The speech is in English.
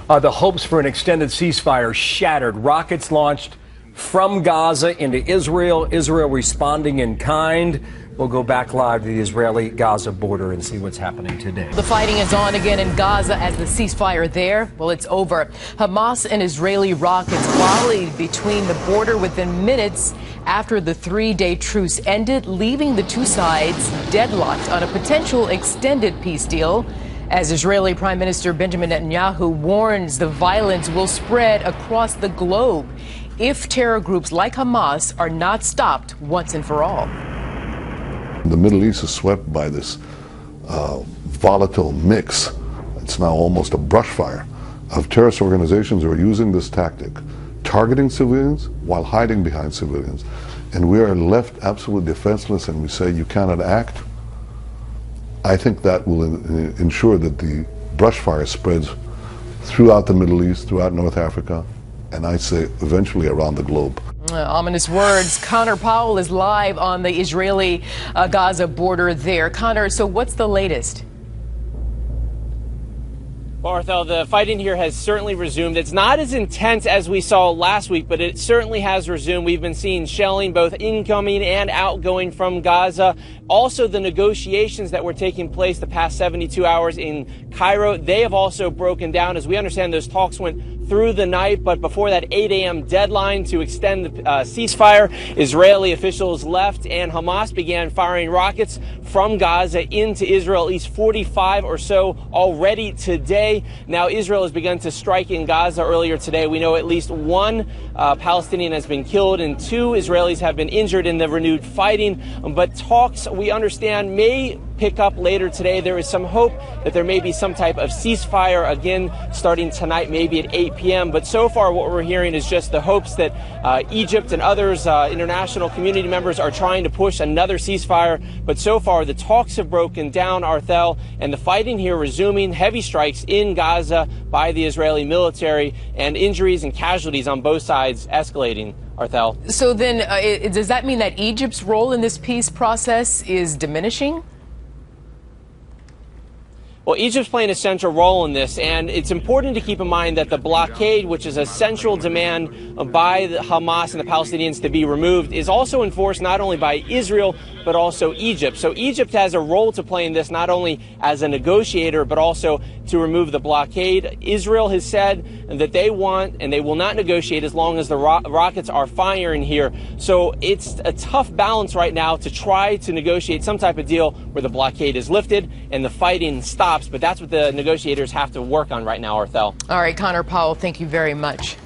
The hopes for an extended ceasefire shattered. Rockets launched from Gaza into Israel. Israel responding in kind. We'll go back live to the Israeli-Gaza border and see what's happening today. The fighting is on again in Gaza as the ceasefire there, well, it's over. Hamas and Israeli rockets volleyed between the border within minutes after the three-day truce ended, leaving the two sides deadlocked on a potential extended peace deal. As Israeli Prime Minister Benjamin Netanyahu warns the violence will spread across the globe if terror groups like Hamas are not stopped once and for all. The Middle East is swept by this volatile mix. It's now almost a brush fire of terrorist organizations who are using this tactic, targeting civilians while hiding behind civilians. And we are left absolutely defenseless, and we say you cannot act. I think that will ensure that the brush fire spreads throughout the Middle East, throughout North Africa, and I'd say eventually around the globe. Ominous words. Connor Powell is live on the Israeli-Gaza border there. Connor, so what's the latest? Well, Arthel, the fighting here has certainly resumed. It's not as intense as we saw last week, but it certainly has resumed. We've been seeing shelling both incoming and outgoing from Gaza. Also, the negotiations that were taking place the past 72 hours in Cairo, they have also broken down. As we understand, those talks went through the night, but before that 8 a.m. deadline to extend the ceasefire, Israeli officials left and Hamas began firing rockets from Gaza into Israel, at least 45 or so already today. Now, Israel has begun to strike in Gaza earlier today. We know at least one Palestinian has been killed and 2 Israelis have been injured in the renewed fighting. But talks, we understand, may pick up later today. There is some hope that there may be some type of ceasefire again starting tonight, maybe at 8 p.m. But so far what we're hearing is just the hopes that Egypt and others, international community members, are trying to push another ceasefire. But so far the talks have broken down, Arthel, and the fighting here resuming. Heavy strikes in Gaza by the Israeli military and injuries and casualties on both sides escalating. Arthel. So then does that mean that Egypt's role in this peace process is diminishing? Well, Egypt's playing a central role in this, and it's important to keep in mind that the blockade, which is a central demand by the Hamas and the Palestinians to be removed, is also enforced not only by Israel, but also Egypt. So Egypt has a role to play in this, not only as a negotiator, but also to remove the blockade. Israel has said that they want and they will not negotiate as long as the rockets are firing here. So it's a tough balance right now to try to negotiate some type of deal where the blockade is lifted and the fighting stops. But that's what the negotiators have to work on right now, Arthel. All right, Connor Powell, thank you very much.